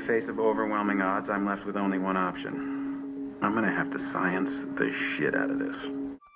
the face of overwhelming odds, I'm left with only one option. I'm gonna have to science the shit out of this.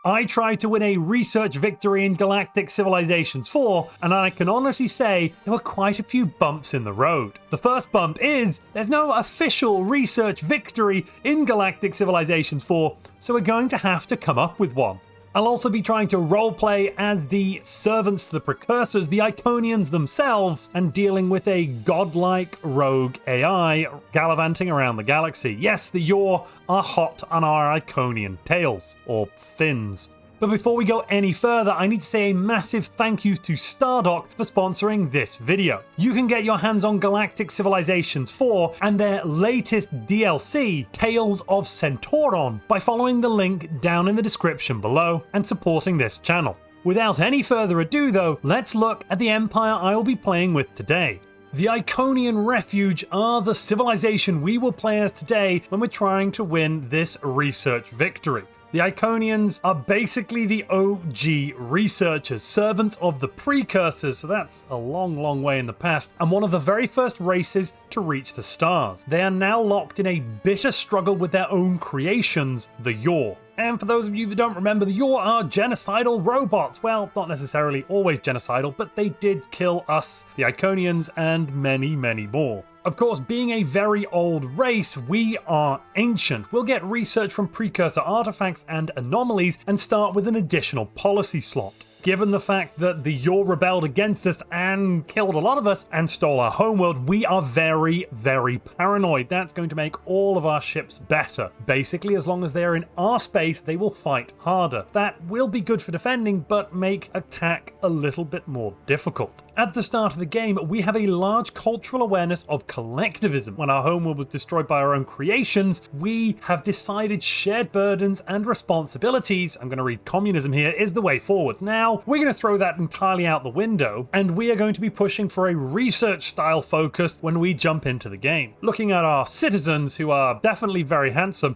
I tried to win a research victory in Galactic Civilizations 4, and I can honestly say there were quite a few bumps in the road. The first bump is there's no official research victory in Galactic Civilizations 4, so we're going to have to come up with one. I'll also be trying to roleplay as the servants to the precursors, the Iconians themselves, and dealing with a godlike rogue AI gallivanting around the galaxy. Yes, the Yor are hot on our Iconian tails, or fins. But before we go any further, I need to say a massive thank you to Stardock for sponsoring this video. You can get your hands on Galactic Civilizations 4 and their latest DLC, Tales of Centauron, by following the link down in the description below and supporting this channel. Without any further ado though, let's look at the empire I will be playing with today. The Iconian Refuge are the civilization we will play as today when we're trying to win this research victory. The Iconians are basically the OG researchers, servants of the precursors, so that's a long way in the past, and one of the very first races to reach the stars. They are now locked in a bitter struggle with their own creations, the Yor. And for those of you that don't remember, the Yor are genocidal robots. Well, not necessarily always genocidal, but they did kill us, the Iconians, and many more. Of course, being a very old race, we are ancient. We'll get research from precursor artifacts and anomalies and start with an additional policy slot. Given the fact that the Yor rebelled against us and killed a lot of us and stole our homeworld, we are very paranoid. That's going to make all of our ships better. Basically, as long as they are in our space, they will fight harder. That will be good for defending, but make attack a little bit more difficult. At the start of the game, we have a large cultural awareness of collectivism. When our homeworld was destroyed by our own creations, we have decided shared burdens and responsibilities, I'm going to read communism here, is the way forwards. Now, we're going to throw that entirely out the window, and we are going to be pushing for a research style focus when we jump into the game. Looking at our citizens, who are definitely very handsome,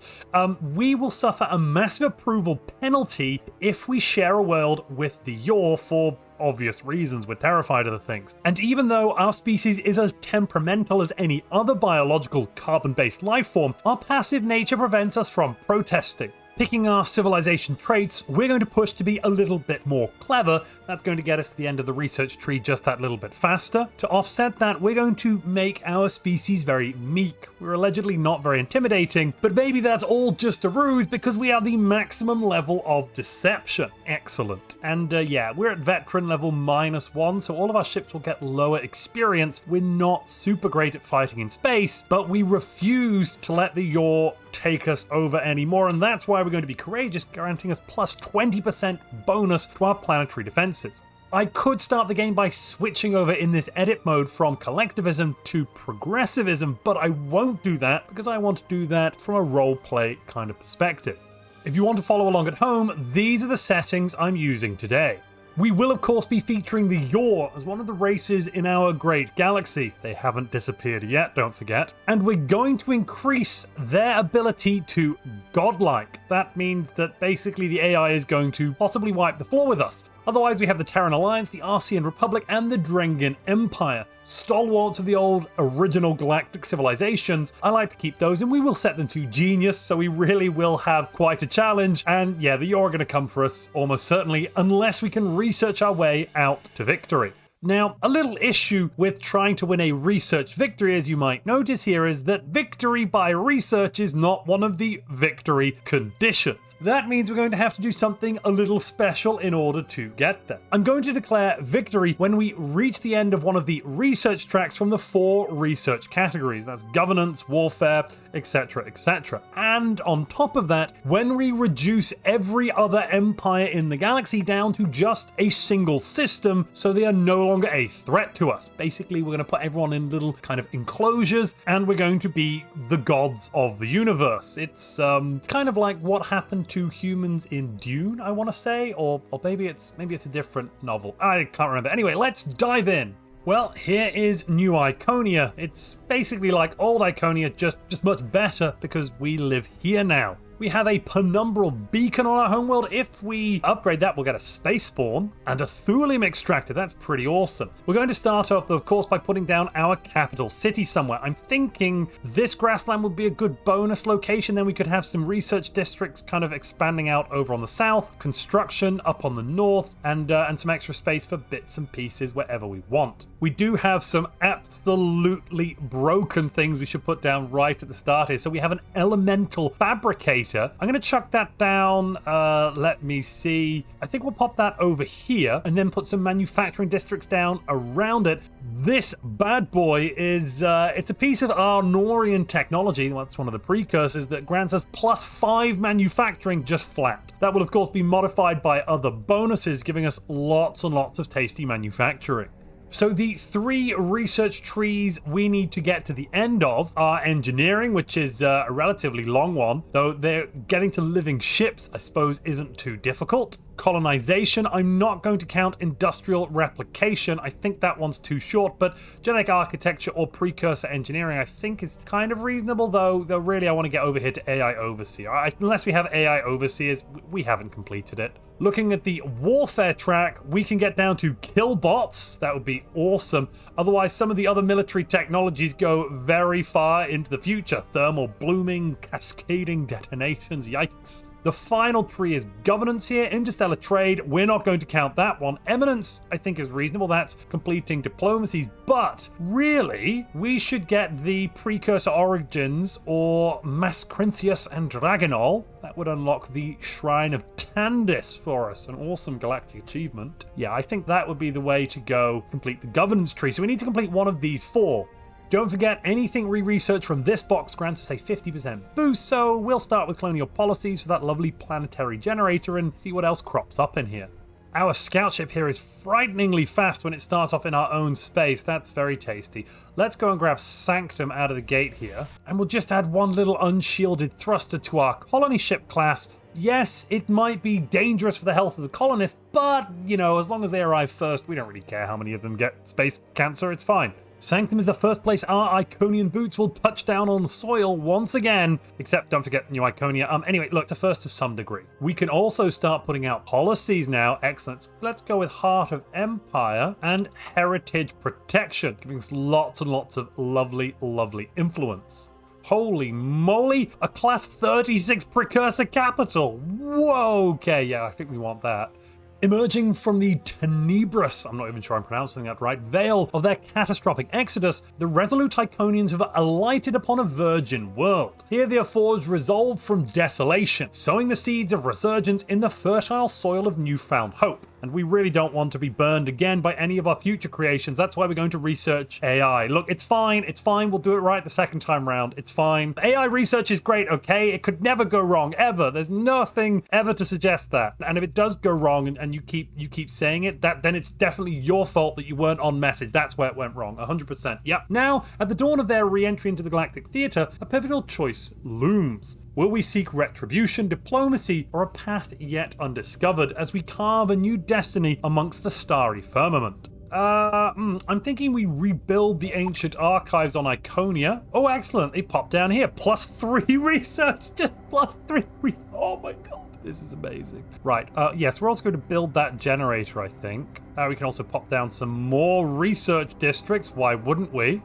we will suffer a massive approval penalty if we share a world with the Yor for obvious reasons. We're terrified of the things. And even though our species is as temperamental as any other biological carbon-based life form, our passive nature prevents us from protesting. Picking our civilization traits, we're going to push to be a little bit more clever. That's going to get us to the end of the research tree just that little bit faster. To offset that, we're going to make our species very meek. We're allegedly not very intimidating, but maybe that's all just a ruse because we have the maximum level of deception. Excellent. And yeah, we're at veteran level -1, so all of our ships will get lower experience. We're not super great at fighting in space, but we refuse to let the Yor take us over anymore, and that's why we're going to be courageous, granting us plus 20% bonus to our planetary defenses. I could start the game by switching over in this edit mode from collectivism to progressivism, but I won't do that because I want to do that from a roleplay kind of perspective. If you want to follow along at home, these are the settings I'm using today. We will of course be featuring the Yor as one of the races in our great galaxy. They haven't disappeared yet, don't forget. And we're going to increase their ability to godlike. That means that basically the AI is going to possibly wipe the floor with us. Otherwise we have the Terran Alliance, the Arcean Republic, and the Drengan Empire. Stalwarts of the old original galactic civilizations. I like to keep those, and we will set them to genius, so we really will have quite a challenge. And yeah, the Yor are going to come for us almost certainly, unless we can research our way out to victory. Now, a little issue with trying to win a research victory, as you might notice here, is that victory by research is not one of the victory conditions. That means we're going to have to do something a little special in order to get there. I'm going to declare victory when we reach the end of one of the research tracks from the 4 research categories. That's governance, warfare, etc. And on top of that, when we reduce every other empire in the galaxy down to just a single system, so they are no longer a threat to us. Basically, we're going to put everyone in little kind of enclosures, and we're going to be the gods of the universe. It's kind of like what happened to humans in Dune, I want to say, or maybe it's a different novel. I can't remember. Anyway, let's dive in. Well, here is New Iconia. It's basically like old Iconia, just much better because we live here now. We have a penumbral beacon on our homeworld. If we upgrade that, we'll get a space spawn and a thulium extractor. That's pretty awesome. We're going to start off, of course, by putting down our capital city somewhere. I'm thinking this grassland would be a good bonus location. Then we could have some research districts kind of expanding out over on the south, construction up on the north, and some extra space for bits and pieces wherever we want. We do have some absolutely broken things we should put down right at the start here. So we have an elemental fabricator. I'm going to chuck that down. Let me see. I think we'll pop that over here and then put some manufacturing districts down around it. This bad boy is, it's a piece of Arnorian technology. That's one of the precursors that grants us +5 manufacturing just flat. That will, of course, be modified by other bonuses, giving us lots and lots of tasty manufacturing. So the 3 research trees we need to get to the end of are engineering, which is a relatively long one, though they're getting to living ships, I suppose, isn't too difficult. Colonization, I'm not going to count industrial replication. I think that one's too short, but genetic architecture or precursor engineering I think is kind of reasonable, though really I want to get over here to AI Overseer. Unless we have AI Overseers, we haven't completed it. Looking at the warfare track, we can get down to kill bots. That would be awesome. Otherwise, some of the other military technologies go very far into the future. Thermal blooming, cascading detonations, yikes. The final tree is governance here, interstellar trade. We're not going to count that one. Eminence, I think, is reasonable. That's completing diplomacies. But really, we should get the precursor origins or Mascrintheus and Dragonol. That would unlock the Shrine of Tandis for us, an awesome galactic achievement. Yeah, I think that would be the way to go complete the governance tree. So we need to complete one of these 4. Don't forget, anything we research from this box grants us a 50% boost, so we'll start with colonial policies for that lovely planetary generator and see what else crops up in here. Our scout ship here is frighteningly fast when it starts off in our own space. That's very tasty. Let's go and grab Sanctum out of the gate here, and we'll just add one little unshielded thruster to our colony ship class. Yes, it might be dangerous for the health of the colonists, but, you know, as long as they arrive first, we don't really care how many of them get space cancer, it's fine. Sanctum is the first place our Iconian boots will touch down on soil once again, except don't forget New Iconia. Anyway, look, it's a first of some degree. We can also start putting out policies now. Excellent. Let's go with Heart of Empire and Heritage Protection, giving us lots and lots of lovely, lovely influence. Holy moly, a class 36 precursor capital. Whoa, okay, yeah, I think we want that. Emerging from the tenebrous, I'm not even sure I'm pronouncing that right, veil of their catastrophic exodus, the resolute Iconians have alighted upon a virgin world. Here they are forged resolve from desolation, sowing the seeds of resurgence in the fertile soil of newfound hope. And we really don't want to be burned again by any of our future creations. That's why we're going to research AI. Look, it's fine. We'll do it right the second time round. It's fine. AI research is great, okay? It could never go wrong, ever. There's nothing ever to suggest that. And if it does go wrong and you keep saying it, then it's definitely your fault that you weren't on message. That's where it went wrong, 100%. Yep. Now, at the dawn of their re-entry into the Galactic Theatre, a pivotal choice looms. Will we seek retribution, diplomacy, or a path yet undiscovered as we carve a new destiny amongst the starry firmament? I'm thinking we rebuild the ancient archives on Iconia. Oh, excellent. They pop down here. +3 research. Just +3. Oh my god. This is amazing. Right. Yes, we're also going to build that generator, I think. We can also pop down some more research districts. Why wouldn't we?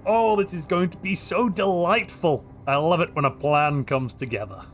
Oh, this is going to be so delightful. I love it when a plan comes together.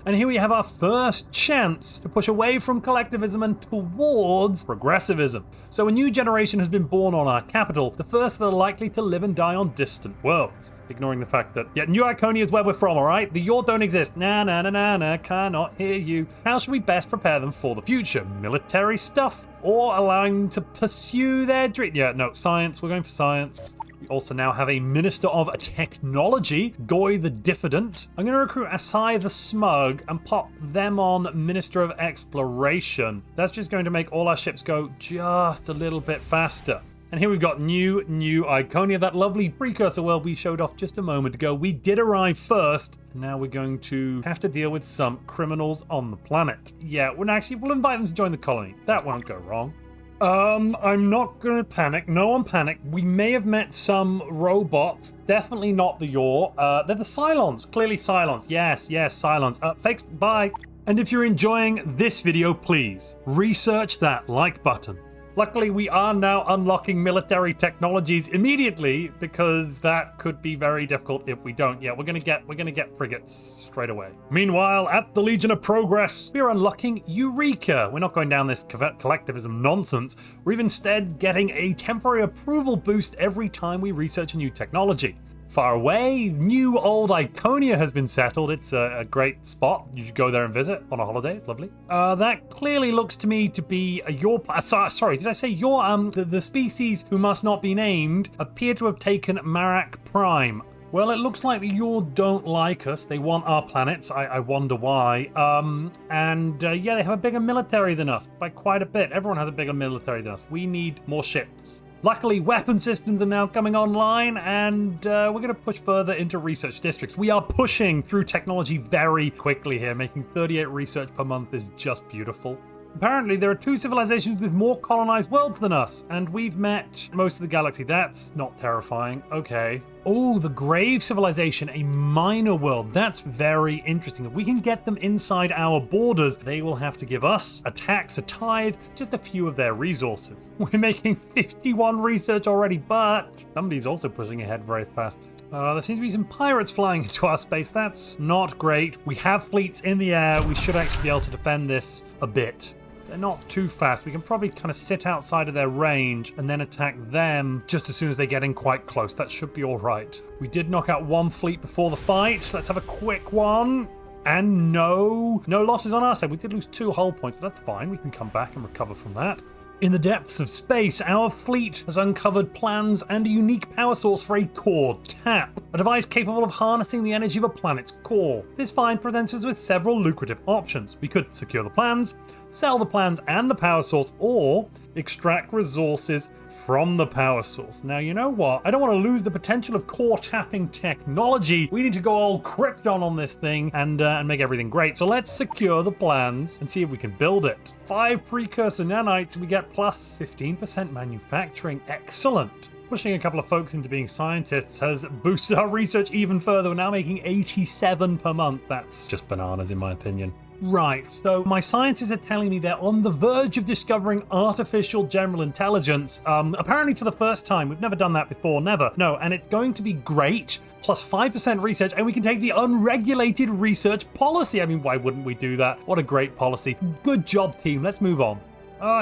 And here we have our first chance to push away from collectivism and towards progressivism. So a new generation has been born on our capital, the first that are likely to live and die on distant worlds. Ignoring the fact that, yeah, New Iconia is where we're from, alright? The your don't exist. Nah, cannot hear you. How should we best prepare them for the future? Military stuff? Or allowing them to pursue their dream? Yeah, no, science. We're going for science. We also now have a Minister of Technology, Goy the Diffident. I'm going to recruit Asai the Smug and pop them on Minister of Exploration. That's just going to make all our ships go just a little bit faster. And here we've got new Iconia, that lovely precursor world we showed off just a moment ago. We did arrive first, and now we're going to have to deal with some criminals on the planet. Yeah, we'll invite them to join the colony. That won't go wrong. I'm not gonna panic. No one panic. We may have met some robots. Definitely not the Yor. They're the Cylons. Clearly Cylons. Yes, Cylons. Fakes, bye. And if you're enjoying this video, please research that like button. Luckily, we are now unlocking military technologies immediately because that could be very difficult if we don't. Yeah, we're gonna get frigates straight away. Meanwhile, at the Legion of Progress, we are unlocking Eureka. We're not going down this collectivism nonsense. We're instead getting a temporary approval boost every time we research a new technology. Far away, new old Iconia has been settled. It's a great spot. You should go there and visit on a holiday. It's lovely. That clearly looks to me to be your... sorry, did I say your... The species who must not be named appear to have taken Marak Prime. Well, it looks like the Yor don't like us. They want our planets. I wonder why. Yeah, they have a bigger military than us by quite a bit. Everyone has a bigger military than us. We need more ships. Luckily, weapon systems are now coming online, and we're going to push further into research districts. We are pushing through technology very quickly here. Making 38 research per month is just beautiful. Apparently, there are 2 civilizations with more colonized worlds than us, and we've met most of the galaxy. That's not terrifying. Okay. Oh, the Grave civilization, a minor world. That's very interesting. If we can get them inside our borders, they will have to give us a tax, a tithe, just a few of their resources. We're making 51 research already, but somebody's also pushing ahead very fast. There seems to be some pirates flying into our space. That's not great. We have fleets in the air. We should actually be able to defend this a bit. They're not too fast. We can probably kind of sit outside of their range and then attack them just as soon as they get in quite close. That should be all right. We did knock out 1 fleet before the fight. Let's have a quick one. And no losses on our side. We did lose 2 hull points, but that's fine. We can come back and recover from that. In the depths of space, our fleet has uncovered plans and a unique power source for a core tap, a device capable of harnessing the energy of a planet's core. This find presents us with several lucrative options. We could secure the plans, sell the plans and the power source, or extract resources from the power source. Now, you know what? I don't want to lose the potential of core tapping technology. We need to go all Krypton on this thing and make everything great. So let's secure the plans and see if we can build it. 5 precursor nanites, we get plus 15% manufacturing. Excellent. Pushing a couple of folks into being scientists has boosted our research even further. We're now making 87 per month. That's just bananas in my opinion. Right, so my scientists are telling me they're on the verge of discovering artificial general intelligence, apparently for the first time. We've never done that before, never. No, and it's going to be great, plus 5% research, and we can take the unregulated research policy. I mean, why wouldn't we do that? What a great policy. Good job, team. Let's move on.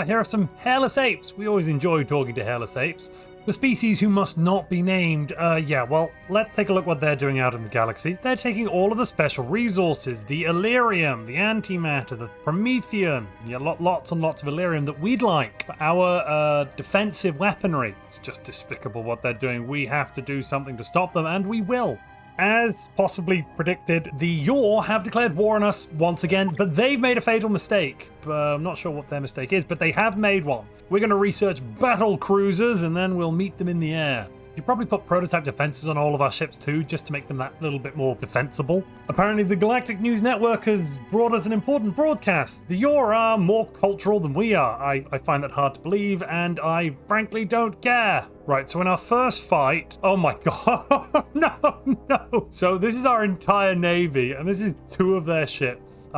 Here are some hairless apes. We always enjoy talking to hairless apes. The species who must not be named, well, let's take a look what they're doing out in the galaxy. They're taking all of the special resources, the Illyrium, the antimatter, the Promethean, lots and lots of Illyrium that we'd like for our defensive weaponry. It's just despicable what they're doing. We have to do something to stop them, and we will. As possibly predicted, the Yor have declared war on us once again, but they've made a fatal mistake. I'm not sure what their mistake is, but they have made one. We're going to research battle cruisers, and then we'll meet them in the air. You probably put prototype defenses on all of our ships too, just to make them that little bit more defensible. Apparently the Galactic News Network has brought us an important broadcast. The Yor are more cultural than we are. I find that hard to believe, and I frankly don't care. Right, so in our first fight, oh my god, no. So this is our entire navy, and this is 2 of their ships.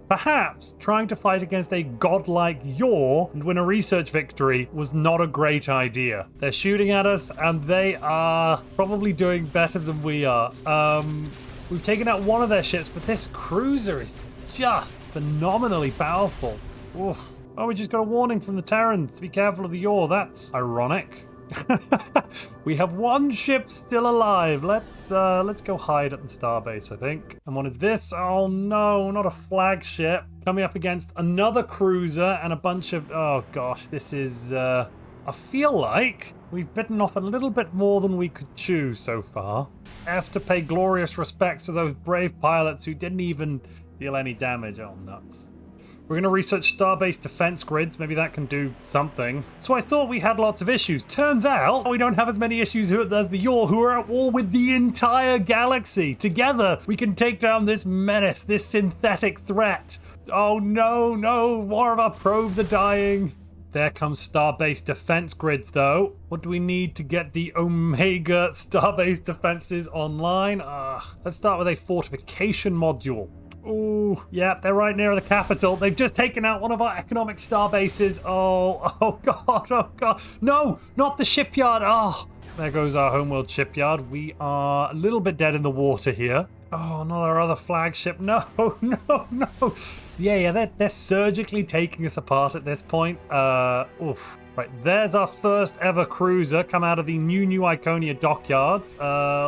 Perhaps trying to fight against a godlike Yor and win a research victory was not a great idea. They're shooting at us, and they are probably doing better than we are. We've taken out 1 of their ships, but this cruiser is just phenomenally powerful. Oof. Oh, we just got a warning from the Terrans to be careful of the Yor. That's ironic. We have 1 ship still alive. Let's go hide at the starbase, I think. And what is this? Oh no, not a flagship. Coming up against another cruiser and a bunch of... Oh gosh, this is... I feel like we've bitten off a little bit more than we could chew so far. Have to pay glorious respects to those brave pilots who didn't even deal any damage. Oh, nuts. We're going to research starbase defense grids. Maybe that can do something. So I thought we had lots of issues. Turns out we don't have as many issues as the Yor, who are at war with the entire galaxy. Together, we can take down this menace, this synthetic threat. Oh no, more of our probes are dying. There comes starbase defense grids, though. What do we need to get the Omega starbase defenses online? Let's start with a fortification module. Ooh, yeah, they're right near the capital. They've just taken out one of our economic star bases. Oh god. No, not the shipyard. Oh, there goes our homeworld shipyard. We are a little bit dead in the water here. Oh, not our other flagship. No. Yeah, they're surgically taking us apart at this point. Oof. Right, there's our first ever cruiser come out of the new Iconia dockyards.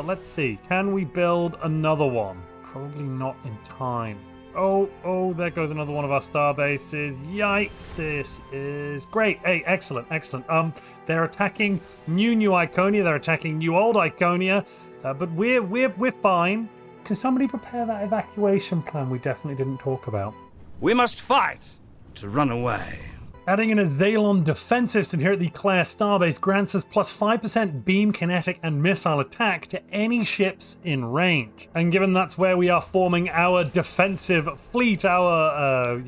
Let's see. Can we build another one? Probably not in time. Oh, there goes another one of our star bases. Yikes, this is great. Hey, excellent. They're attacking new Iconia, they're attacking new old Iconia, but we're fine. Can somebody prepare that evacuation plan we definitely didn't talk about? We must fight to run away. Adding in a Zalon defense system here at the Claire starbase grants us plus 5% beam, kinetic, and missile attack to any ships in range. And given that's where we are forming our defensive fleet, our,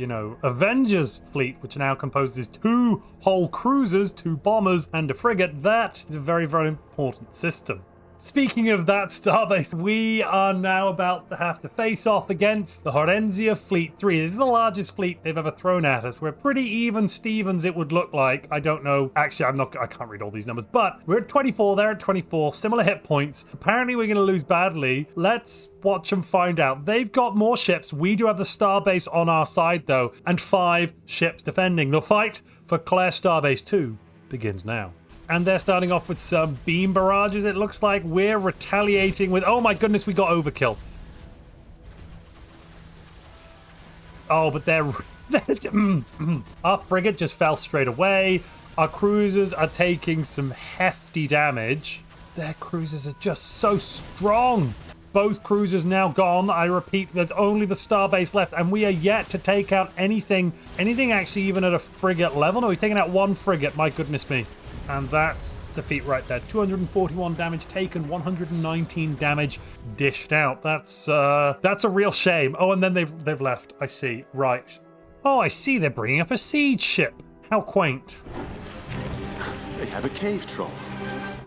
Avengers fleet, which now composes 2 whole cruisers, 2 bombers, and a frigate, that is a very, very important system. Speaking of that starbase, we are now about to have to face off against the Horenzia Fleet 3. This is the largest fleet they've ever thrown at us. We're pretty even Stevens, it would look like. I don't know. Actually, I can't read all these numbers, but we're at 24, they're at 24, similar hit points. Apparently, we're going to lose badly. Let's watch and find out. They've got more ships. We do have the starbase on our side, though, and 5 ships defending. The fight for Claire Starbase 2 begins now. And they're starting off with some beam barrages, it looks like. We're retaliating with... Oh my goodness, we got overkill. Oh, but they're... Our frigate just fell straight away. Our cruisers are taking some hefty damage. Their cruisers are just so strong. Both cruisers now gone. I repeat, there's only the starbase left, and we are yet to take out anything actually even at a frigate level. No, we've taken out 1 frigate, my goodness me. And that's defeat right there. 241 damage taken, 119 damage dished out. That's a real shame. Oh, and then they've left. I see. Right. Oh, I see. They're bringing up a siege ship. How quaint. They have a cave troll.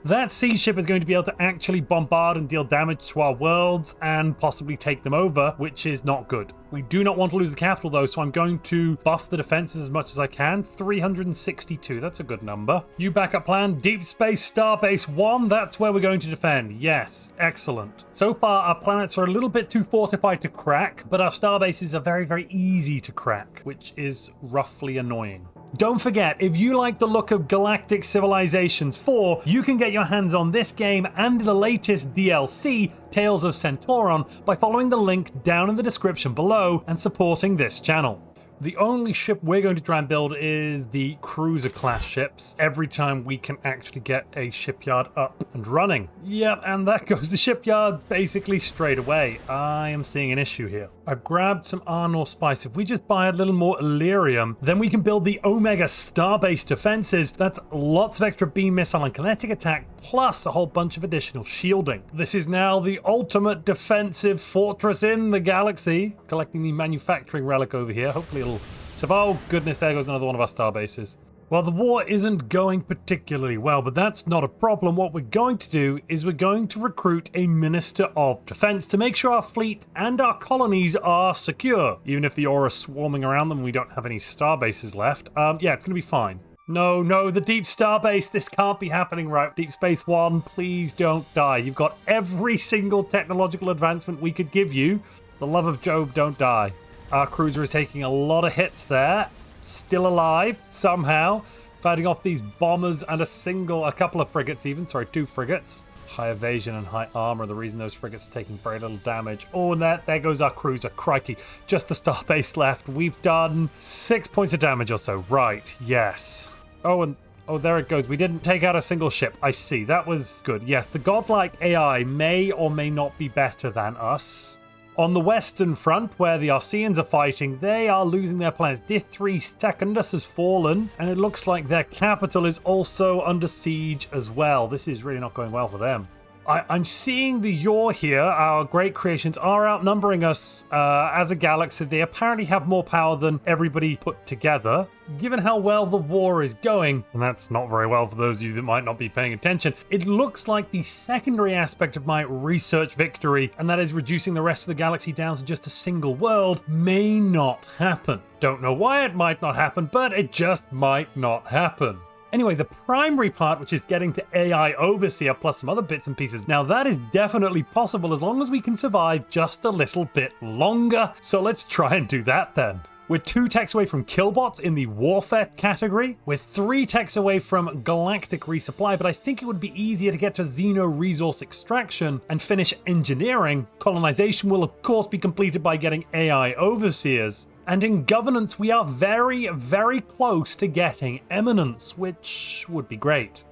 That siege ship is going to be able to actually bombard and deal damage to our worlds and possibly take them over, which is not good. We do not want to lose the capital, though, so I'm going to buff the defenses as much as I can. 362, that's a good number. New backup plan, Deep Space Starbase 1, that's where we're going to defend. Yes, excellent. So far, our planets are a little bit too fortified to crack, but our starbases are very, very easy to crack, which is roughly annoying. Don't forget, if you like the look of Galactic Civilizations 4, you can get your hands on this game and the latest DLC, Tales of Centauron, by following the link down in the description below and supporting this channel. The only ship we're going to try and build is the cruiser class ships every time we can actually get a shipyard up and running. Yep, and that goes the shipyard basically straight away. I am seeing an issue here. I've grabbed some Arnor spice. If we just buy a little more Illyrium, then we can build the Omega Starbase defenses. That's lots of extra beam, missile, and kinetic attack, plus a whole bunch of additional shielding. This is now the ultimate defensive fortress in the galaxy. Collecting the manufacturing relic over here. Hopefully it'll survive. Oh goodness, there goes another one of our star bases. Well, the war isn't going particularly well, but that's not a problem. What we're going to do is we're going to recruit a Minister of Defense to make sure our fleet and our colonies are secure. Even if the aura's swarming around them and we don't have any star bases left. Yeah, it's going to be fine. No, the Deep Starbase, this can't be happening right. Deep Space One, please don't die. You've got every single technological advancement we could give you. For the love of Job, don't die. Our cruiser is taking a lot of hits there. Still alive, somehow. Fighting off these bombers and a couple of frigates even. Sorry, 2 frigates. High evasion and high armor are the reason those frigates are taking very little damage. Oh, and there goes our cruiser. Crikey, just the starbase left. We've done 6 points of damage or so. Right, yes. Oh, there it goes. We didn't take out a single ship. I see. That was good. Yes, the godlike AI may or may not be better than us. On the western front, where the Arceans are fighting, they are losing their planets. Div 3 Secundus has fallen, and it looks like their capital is also under siege as well. This is really not going well for them. I'm seeing the Yor here, our great creations, are outnumbering us as a galaxy. They apparently have more power than everybody put together. Given how well the war is going, and that's not very well for those of you that might not be paying attention, it looks like the secondary aspect of my research victory, and that is reducing the rest of the galaxy down to just a single world, may not happen. Don't know why it might not happen, but it just might not happen. Anyway, the primary part, which is getting to AI Overseer plus some other bits and pieces, now that is definitely possible as long as we can survive just a little bit longer. So let's try and do that then. We're 2 techs away from Killbots in the Warfare category. We're 3 techs away from Galactic Resupply, but I think it would be easier to get to Xeno Resource Extraction and finish engineering. Colonization will of course be completed by getting AI Overseers. And in governance, we are very, very close to getting eminence, which would be great.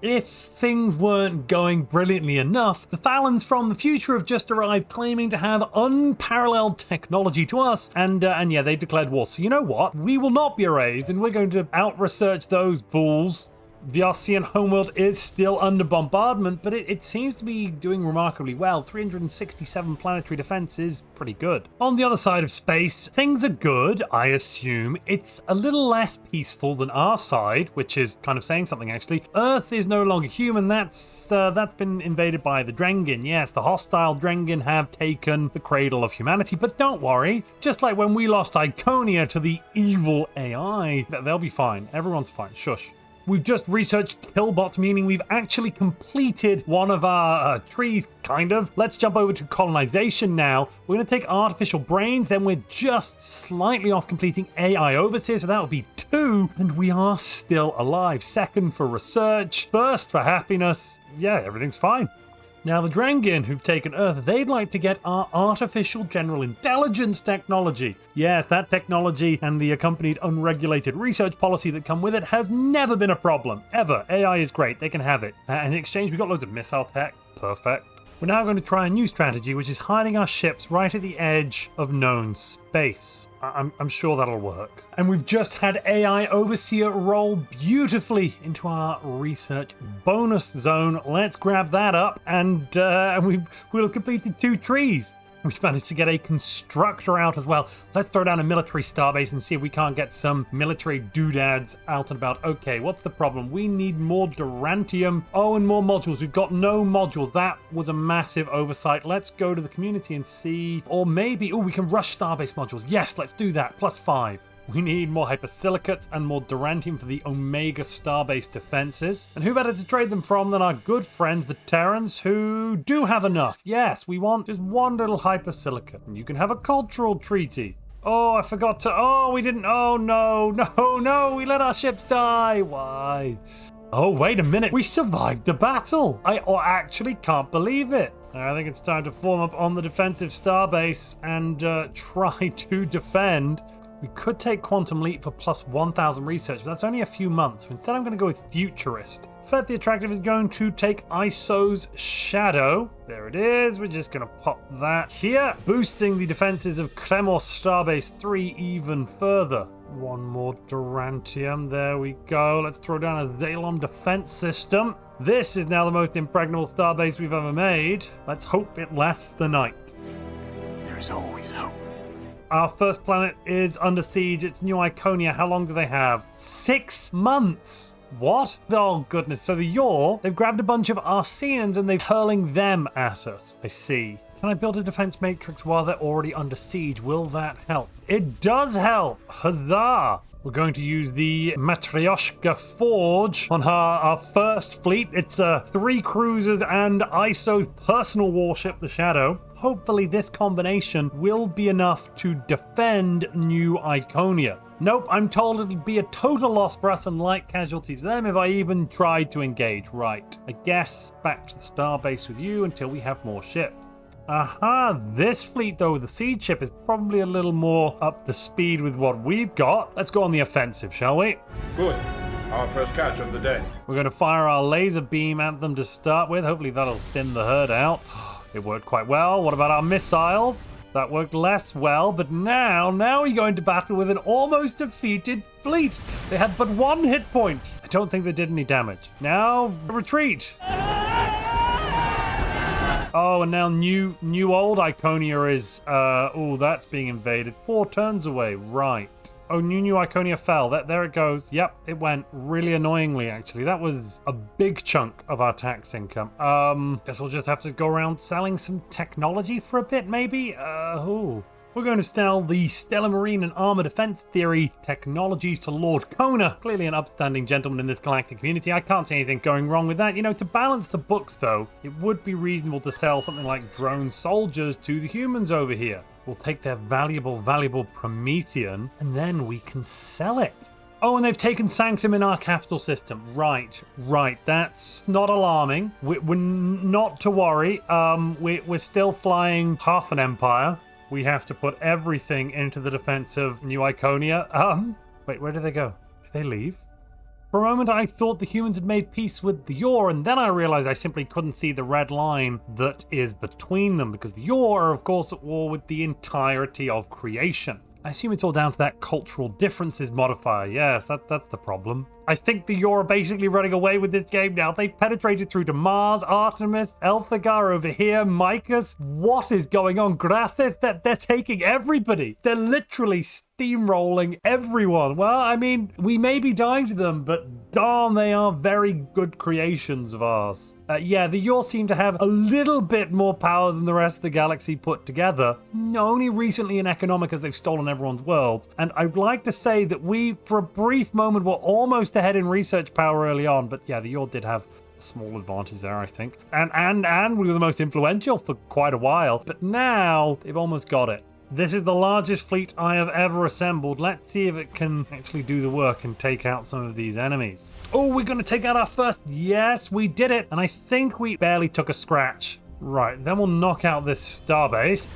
If things weren't going brilliantly enough, the Thalans from the future have just arrived claiming to have unparalleled technology to us, and yeah, they've declared war. So you know what? We will not be erased, and we're going to out-research those fools. The Arcean homeworld is still under bombardment, but it seems to be doing remarkably well. 367 planetary defense is pretty good. On the other side of space, things are good, I assume. It's a little less peaceful than our side, which is kind of saying something actually. Earth is no longer human. That's been invaded by the Drengin. Yes, the hostile Drengin have taken the cradle of humanity, but don't worry. Just like when we lost Iconia to the evil AI, they'll be fine. Everyone's fine. Shush. We've just researched killbots, meaning we've actually completed one of our trees, kind of. Let's jump over to colonization now. We're going to take artificial brains, then we're just slightly off completing AI Overseer, so that would be 2, and we are still alive. 2nd for research, 1st for happiness. Yeah, everything's fine. Now, the Drangin, who've taken Earth, they'd like to get our artificial general intelligence technology. Yes, that technology and the accompanied unregulated research policy that come with it has never been a problem, ever. AI is great, they can have it. And in exchange, we've got loads of missile tech. Perfect. We're now going to try a new strategy, which is hiding our ships right at the edge of known space. I'm sure that'll work. And we've just had AI Overseer roll beautifully into our research bonus zone. Let's grab that up, and we'll have completed 2 trees. We've managed to get a constructor out as well. Let's throw down a military starbase and see if we can't get some military doodads out and about. Okay, what's the problem? We need more Durantium. Oh, and more modules. We've got no modules. That was a massive oversight. Let's go to the community and see. Or maybe, oh, we can rush starbase modules. Yes, let's do that. +5. We need more hypersilicates and more Durantium for the Omega Starbase defenses. And who better to trade them from than our good friends, the Terrans, who do have enough. Yes, we want just 1 little hypersilicate. And you can have a cultural treaty. Oh, I forgot to... Oh, we didn't... Oh, no. We let our ships die. Why? Oh, wait a minute. We survived the battle. I actually can't believe it. I think it's time to form up on the defensive starbase and try to defend. We could take Quantum Leap for +1,000 research, but that's only a few months. So instead, I'm going to go with Futurist. Fed the Attractive is going to take ISO's Shadow. There it is. We're just going to pop that here, boosting the defenses of Kremor Starbase 3 even further. 1 more Durantium. There we go. Let's throw down a Zalom defense system. This is now the most impregnable starbase we've ever made. Let's hope it lasts the night. There is always hope. Our first planet is under siege. It's New Iconia. How long do they have? 6 months. What? Oh, goodness. So the Yor, they've grabbed a bunch of Arceans and they're hurling them at us. I see. Can I build a defense matrix while they're already under siege? Will that help? It does help. Huzzah. We're going to use the Matryoshka Forge on our first fleet. It's 3 cruisers and ISO's personal warship, the Shadow. Hopefully this combination will be enough to defend New Iconia. Nope, I'm told it'll be a total loss for us and light casualties for them if I even tried to engage. Right, I guess back to the starbase with you until we have more ships. Aha, this fleet though, the siege ship, is probably a little more up to speed with what we've got. Let's go on the offensive, shall we? Good. Our first catch of the day. We're going to fire our laser beam at them to start with. Hopefully that'll thin the herd out. It worked quite well. What about our missiles? That worked less well, but now we're going to battle with an almost defeated fleet. They had but 1 hit point. I don't think they did any damage. Now, retreat. Oh, and now new old Iconia is, oh, that's being invaded. 4 turns away, right. Oh, new Iconia fell. There it goes. Yep, it went really annoyingly, actually. That was a big chunk of our tax income. Guess we'll just have to go around selling some technology for a bit, maybe? We're going to sell the Stellar Marine and Armor Defense Theory technologies to Lord Kona. Clearly an upstanding gentleman in this galactic community. I can't see anything going wrong with that. You know, to balance the books, though, it would be reasonable to sell something like drone soldiers to the humans over here. We'll take their valuable Promethean, and then we can sell it. Oh, and they've taken Sanctum in our capital system. Right. That's not alarming. We're not to worry. We're still flying half an empire. We have to put everything into the defense of New Iconia. Wait, where did they go? Did they leave? For a moment, I thought the humans had made peace with the Yor, and then I realized I simply couldn't see the red line that is between them, because the Yor are, of course, at war with the entirety of creation. I assume it's all down to that cultural differences modifier. Yes, that's the problem. I think the Yor are basically running away with this game now. They've penetrated through to Mars, Artemis, Elthagar over here, Micus. What is going on? Grathis, they're taking everybody. They're literally steamrolling everyone. Well, I mean, we may be dying to them, but darn, they are very good creations of ours. Yeah, the Yor seem to have a little bit more power than the rest of the galaxy put together. Only recently in economic as they've stolen everyone's worlds. And I'd like to say that we, for a brief moment, were almost ahead in research power early on, but yeah, the Yor did have a small advantage there, I think. And we were the most influential for quite a while, but now they've almost got it. This is the largest fleet I have ever assembled. Let's see if it can actually do the work and take out some of these enemies. Oh, we're going to take out our first. Yes, we did it. And I think we barely took a scratch. Right, then we'll knock out this starbase.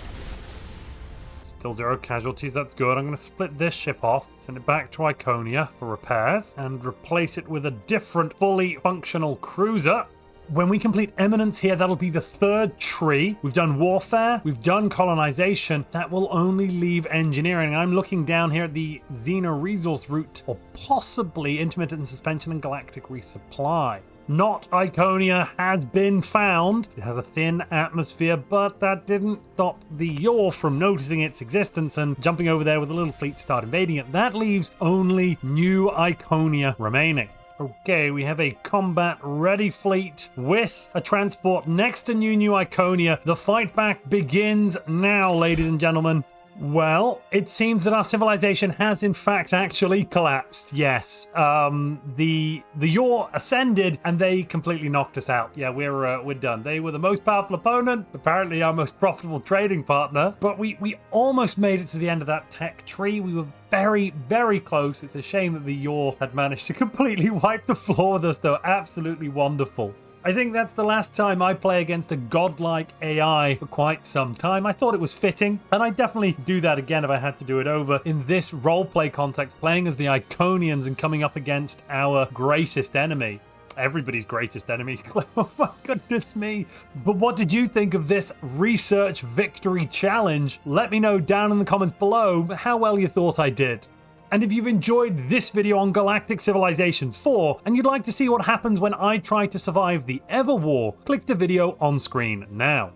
Still 0 casualties, that's good. I'm going to split this ship off, send it back to Iconia for repairs, and replace it with a different, fully functional cruiser. When we complete Eminence here, that'll be the 3rd tree. We've done warfare, we've done colonization. That will only leave engineering. I'm looking down here at the Xena resource route, or possibly intermittent suspension and galactic resupply. Not Iconia has been found. It has a thin atmosphere, but that didn't stop the Yor from noticing its existence and jumping over there with a little fleet to start invading it. That leaves only New Iconia remaining. Okay, we have a combat-ready fleet with a transport next to New Iconia. The fight back begins now, ladies and gentlemen. Well, it seems that our civilization has in fact actually collapsed. Yes, the Yor ascended and they completely knocked us out. Yeah, we're done. They were the most powerful opponent, apparently our most profitable trading partner, but we almost made it to the end of that tech tree. We were very, very close. It's a shame that the Yor had managed to completely wipe the floor with us, though. Absolutely wonderful. I think that's the last time I play against a godlike AI for quite some time. I thought it was fitting, and I'd definitely do that again if I had to do it over in this roleplay context, playing as the Iconians and coming up against our greatest enemy. Everybody's greatest enemy. Oh my goodness me. But what did you think of this research victory challenge? Let me know down in the comments below how well you thought I did. And if you've enjoyed this video on Galactic Civilizations 4 and you'd like to see what happens when I try to survive the Ever War, click the video on screen now.